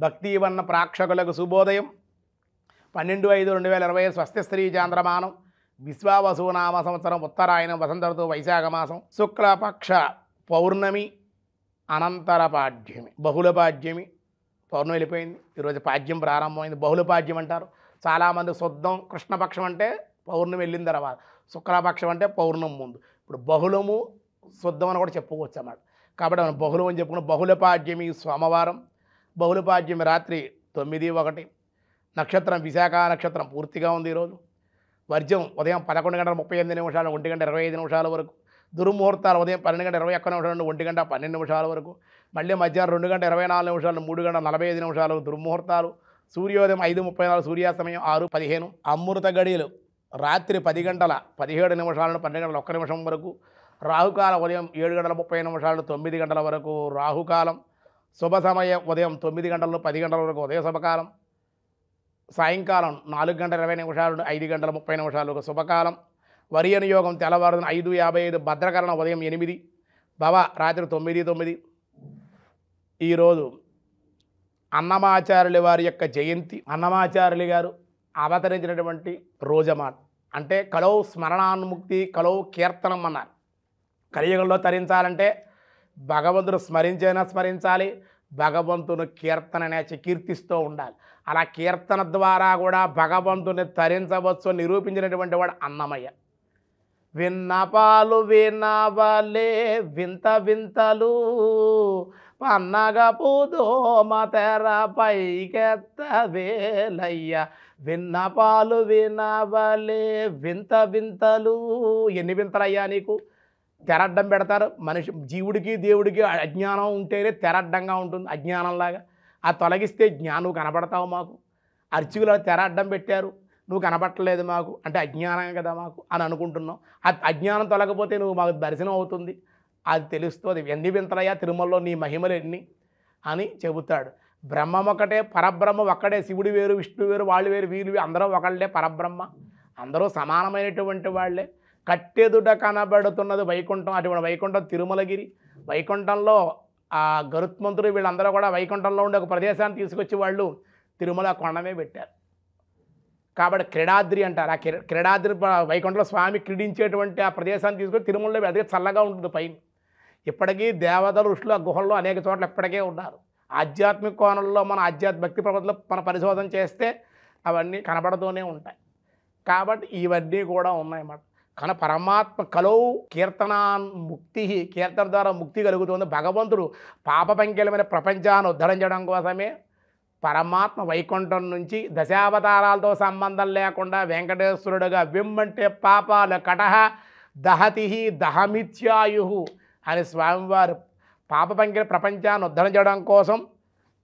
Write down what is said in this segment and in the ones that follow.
భక్తివన్న ప్రేక్షకులకు శుభోదయం. 12/5/2020 స్వస్తి శ్రీ చాంద్రమానం విశ్వావసునామ సంవత్సరం ఉత్తరాయణం వసంత ఋతువు వైశాఖ మాసం శుక్లపక్ష పౌర్ణమి అనంతర పాడ్యమి బహుళ పాడ్యమి. పౌర్ణమి వెళ్ళిపోయింది, ఈరోజు పాడ్యం ప్రారంభమైంది. బహుళ పాడ్యం అంటారు చాలామంది. శుద్ధం కృష్ణపక్షం అంటే పౌర్ణమి వెళ్ళిన తర్వాత, శుక్లపక్షం అంటే పౌర్ణమి ముందు. ఇప్పుడు బహుళము శుద్ధం అని కూడా చెప్పుకోవచ్చు అన్నమాట. కాబట్టి మనం బహుళం అని చెప్పుకున్న బహుళ పాడ్యమి సోమవారం. బహుళ పాడ్యమి రాత్రి 9:01. నక్షత్రం విశాఖ నక్షత్రం పూర్తిగా ఉంది ఈరోజు. వర్జం ఉదయం 11:38 1:25 వరకు. దుర్ముహూర్తాలు ఉదయం 12:21 నుండి 1:12 వరకు. మళ్ళీ మధ్యాహ్నం 2:24 3:45 దుర్ముహూర్తాలు. సూర్యోదయం 5:34, సూర్యాస్తమయం 6:15. అమృత గడియలు రాత్రి 10:17 నుండి 12:01 వరకు. రాహుకాలం ఉదయం 7:30 9 వరకు రాహుకాలం. శుభ సమయం ఉదయం 9 నుండి 10 వరకు ఉదయ శుభకాలం. సాయంకాలం 4:20 నుండి 5:30 వరకు శుభకాలం. వరియన యోగం తెల్లవారున 5:55. భద్రకరణ ఉదయం 8. భవ రాత్రి 9:09. ఈరోజు అన్నమాచార్యుల వారి యొక్క జయంతి. అన్నమాచార్యులు గారు అవతరించినటువంటి రోజమాట. అంటే కలౌ స్మరణాన్ముక్తి కలౌ కీర్తనం అన్నారు. కలియుగంలో తరించాలంటే భగవంతుడు స్మరించాలి, భగవంతుని కీర్తననే కీర్తిస్తూ ఉండాలి. అలా కీర్తన ద్వారా కూడా భగవంతుని తరించవచ్చు నిరూపించినటువంటి వాడు అన్నమయ్య. విన్నపాలు వినవలే వింత వింతలు పన్నగ పూదోమ తెర పైకెత్త వేలయ్య. విన్నపాలు వినవలే వింత వింతలు. ఎన్ని వింతలయ్యా నీకు? తెరడ్డం పెడతారు. మనిషి జీవుడికి దేవుడికి అజ్ఞానం ఉంటేనే తెరడ్డంగా ఉంటుంది, అజ్ఞానంలాగా. ఆ తొలగిస్తే నువ్వు కనపడతావు మాకు. అర్చకులు తెరడ్డం పెట్టారు, నువ్వు కనపట్టలేదు మాకు అంటే అజ్ఞానం కదా మాకు అని అనుకుంటున్నావు. ఆ అజ్ఞానం తొలగపోతే నువ్వు మాకు దర్శనం అవుతుంది, అది తెలుస్తుంది. ఎన్ని వింతలయ్యా తిరుమలలో నీ మహిమలు ఎన్ని అని చెబుతాడు. బ్రహ్మం ఒకటే, పరబ్రహ్మ ఒక్కడే. శివుడు వేరు, విష్ణువు వేరు, వాళ్ళు వేరు, వీళ్ళు అందరూ ఒకళ్ళే. పరబ్రహ్మ అందరూ సమానమైనటువంటి వాళ్ళే. కట్టెదుట కనబడుతున్నది వైకుంఠం. అటువంటి వైకుంఠం తిరుమలగిరి. వైకుంఠంలో ఆ గరుత్మంతుడు వీళ్ళందరూ కూడా వైకుంఠంలో ఉండే ఒక ప్రదేశాన్ని తీసుకొచ్చి వాళ్ళు తిరుమల కొండమే పెట్టారు. కాబట్టి క్రీడాద్రి అంటారు. ఆ క్రీడాద్రి వైకుంఠంలో స్వామి క్రీడించేటువంటి ఆ ప్రదేశాన్ని తీసుకొని తిరుమలలో అదే చల్లగా ఉంటుంది పైన. ఇప్పటికీ దేవతలు ఋషులు ఆ గుహల్లో అనేక చోట్ల ఇప్పటికే ఉన్నారు. ఆధ్యాత్మిక కోణంలో మన భక్తి ప్రపదలో మన పరిశోధన చేస్తే అవన్నీ కనబడుతూనే ఉంటాయి. కాబట్టి ఇవన్నీ కూడా ఉన్నాయన్నమాట. కానీ పరమాత్మ కలౌ కీర్తనా ముక్తి, కీర్తన ద్వారా ముక్తి కలుగుతుంది. భగవంతుడు పాప పంకిలమైన ప్రపంచాన్ని ఉద్ధరించడం కోసమే పరమాత్మ వైకుంఠం నుంచి దశావతారాలతో సంబంధం లేకుండా వెంకటేశ్వరుడుగా విమ్మంటే పాపాల కటహ దహతి దహమిత్యాయు అని స్వామివారు పాప పంకిల ప్రపంచాన్ని ఉద్ధరించడం కోసం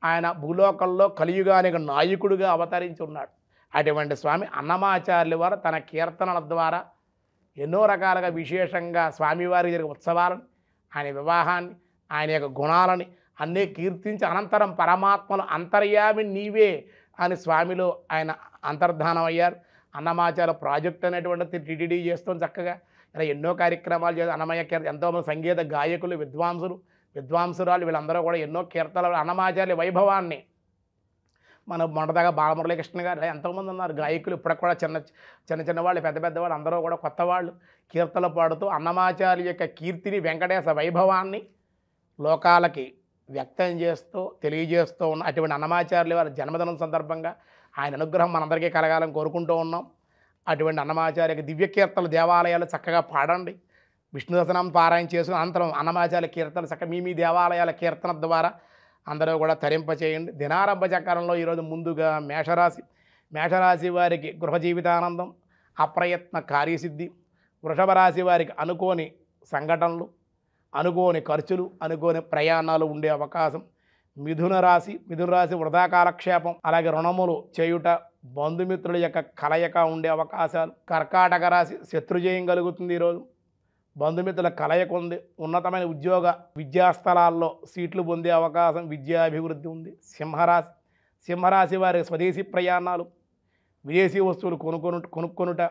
ఆయన భూలోకంలో కలియుగానికి నాయకుడిగా అవతరించి ఉన్నాడు. అటువంటి స్వామి అన్నమాచార్యుల వారు తన కీర్తనల ద్వారా ఎన్నో రకాలుగా విశేషంగా స్వామివారి జరిగే ఉత్సవాలను, ఆయన వివాహాన్ని, ఆయన యొక్క గుణాలని అన్నీ కీర్తించి అనంతరం పరమాత్మలు అంతర్యామి నీవే అని స్వామిలో ఆయన అంతర్ధానం అయ్యారు. అన్నమాచార్య ప్రాజెక్ట్ అనేటువంటి టీటీడీ చేస్తుంది చక్కగా. ఇలా ఎన్నో కార్యక్రమాలు చేస్తారు. అన్నమయ్య కీర్తన ఎంతోమంది సంగీత గాయకులు, విద్వాంసురాలు వీళ్ళందరూ కూడా ఎన్నో కీర్తనలు అన్నమాచార్య వైభవాన్ని మన మొదటగా బాలమురళీకృష్ణ గారు ఎంతోమంది ఉన్నారు గాయకులు. ఇప్పటికి కూడా చిన్న వాళ్ళు, పెద్దవాళ్ళు అందరూ కూడా కొత్త వాళ్ళు కీర్తనలు పాడుతూ అన్నమాచార్య యొక్క కీర్తిని, వెంకటేశ వైభవాన్ని లోకాలకి వ్యక్తం చేస్తూ తెలియజేస్తూ ఉన్న అటువంటి అన్నమాచార్యుల వారి జన్మదినం సందర్భంగా ఆయన అనుగ్రహం మనందరికీ కలగాలని కోరుకుంటూ ఉన్నాం. అటువంటి అన్నమాచార్య దివ్య కీర్తనలు దేవాలయాలు చక్కగా పాడండి. విష్ణు దర్శనం పారాయణ చేసుకుని అనంతరం అన్నమాచార్య కీర్తనలు చక్కగా మీ దేవాలయాల కీర్తన ద్వారా అందరూ కూడా తరింపచేయండి. దినారంభ చక్రంలో ఈరోజు ముందుగా మేషరాశి వారికి గృహ జీవితానందం, అప్రయత్న కార్యసిద్ధి. వృషభ రాశి వారికి అనుకోని సంఘటనలు, అనుకోని ఖర్చులు, అనుకోని ప్రయాణాలు ఉండే అవకాశం. మిథున రాశి వృధా కాలక్షేపం, అలాగే రుణములు చేయుట, బంధుమిత్రుల యొక్క కలయిక ఉండే అవకాశాలు. కర్కాటక రాశి శత్రుజయం కలుగుతుంది ఈరోజు. బంధుమిత్రుల కలయిక ఉంది. ఉన్నతమైన విద్యాస్థలాల్లో సీట్లు పొందే అవకాశం, విద్యాభివృద్ధి ఉంది. సింహరాశి వారి స్వదేశీ ప్రయాణాలు, విదేశీ వస్తువులు కొనుక్కొనుట,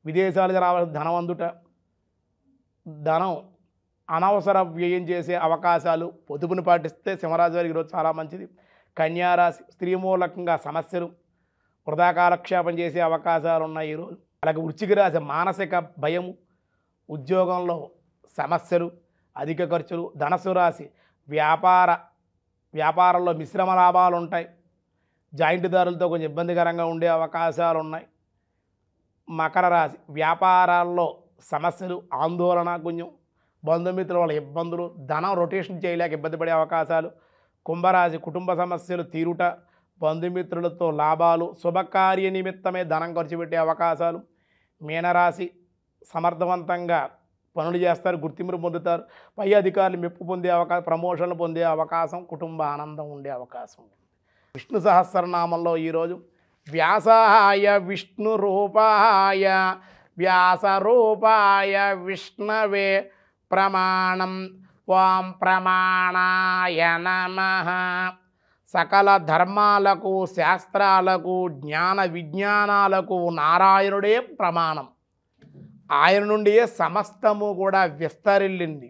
విదేశాలకు రావాల్సిన ధనం అందుట, ధనం అనవసర వ్యయం చేసే అవకాశాలు, పొదుపును పాటిస్తే సింహరాశి వారికి ఈరోజు చాలా మంచిది. కన్యారాశి స్త్రీ మూలకంగా సమస్యలు, వృధా కాలక్షేపం చేసే అవకాశాలు ఉన్నాయి ఈరోజు. అలాగే వృశ్చిక రాశి మానసిక భయము, ఉద్యోగంలో సమస్యలు, అధిక ఖర్చులు. ధనస్సు రాశి వ్యాపారంలో మిశ్రమ లాభాలు ఉంటాయి. జాయింట్దారులతో కొంచెం ఇబ్బందికరంగా ఉండే అవకాశాలు ఉన్నాయి. మకర రాశి వ్యాపారాల్లో సమస్యలు, ఆందోళన, కొంచెం బంధుమిత్రుల వల్ల ఇబ్బందులు, ధనం రొటేషన్ చేయలేక ఇబ్బంది పడే అవకాశాలు. కుంభరాశి కుటుంబ సమస్యలు తీరుట, బంధుమిత్రులతో లాభాలు, శుభకార్య నిమిత్తమే ధనం ఖర్చు పెట్టే అవకాశాలు. మీనరాశి సమర్థవంతంగా పనులు చేస్తారు, గుర్తింపు పొందుతారు, పై అధికారులు మెప్పు పొందే అవకాశం, ప్రమోషన్లు పొందే అవకాశం, కుటుంబ ఆనందం ఉండే అవకాశం. విష్ణు సహస్రనామంలో ఈరోజు వ్యాసాయ విష్ణు రూపాయ వ్యాస రూపాయ విష్ణవే ప్రమాణం ఓం ప్రమాణాయ నమః. సకల ధర్మాలకు, శాస్త్రాలకు, జ్ఞాన విజ్ఞానాలకు నారాయణుడే ప్రమాణం. ఆయన నుండియే సమస్తము కూడా విస్తరిల్లింది.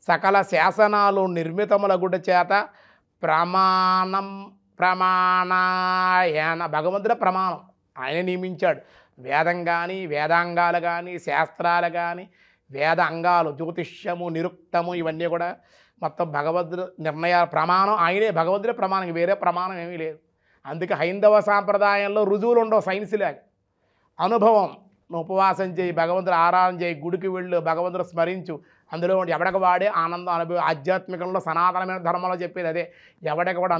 సకల శాసనాలు నిర్మితములగుట చేత ప్రమాణాయన భగవంతుడే ప్రమాణం. ఆయన నియమించాడు. వేదం కానీ, వేదాంగాలు కానీ, శాస్త్రాలు కానీ, వేద అంగాలు, జ్యోతిష్యము, నిరుక్తము, ఇవన్నీ కూడా మొత్తం భగవద్గీత నిర్ణయాల ప్రమాణం ఆయనే. భగవంతుడే ప్రమాణం, వేరే ప్రమాణం ఏమీ లేదు. అందుకే హైందవ సాంప్రదాయంలో రుజువులు ఉండవు, సైన్స్ లాగా. అనుభవం. నువ్వు ఉపవాసం చేయి, భగవంతుడు ఆరాధన చేయి, గుడికి వెళ్ళు, భగవంతుడు స్మరించు, అందులో ఎవడక వాడే ఆనందం అనుభవం. ఆధ్యాత్మికంలో సనాతనమైన ధర్మంలో చెప్పేది అదే. ఎవడక వాడు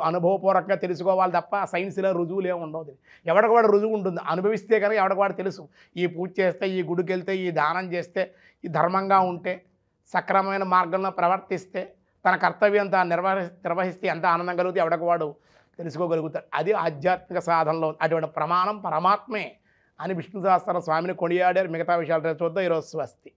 అనుభవపూర్వకంగా తెలుసుకోవాలి తప్ప సైన్స్లో రుజువులు ఏమి ఉండవు. ఎవడక వాడు రుజువు ఉంటుంది, అనుభవిస్తే కనుక ఎవడక వాడు తెలుసు. ఈ పూజ చేస్తే, ఈ గుడికి వెళ్తే, ఈ దానం చేస్తే, ఈ ధర్మంగా ఉంటే, సక్రమమైన మార్గంలో ప్రవర్తిస్తే, తన కర్తవ్యం తాను నిర్వహిస్తే ఎంత ఆనందం కలుగుతుంది ఎవడక వాడు తెలుసుకోగలుగుతాడు. అది ఆధ్యాత్మిక సాధనలో అటువంటి ప్రమాణం పరమాత్మే అని విష్ణు సహస్ర స్వామిని కొనియాడారు. మిగతా విషయాలు చూద్దాం. ఈరోజు స్వస్తి.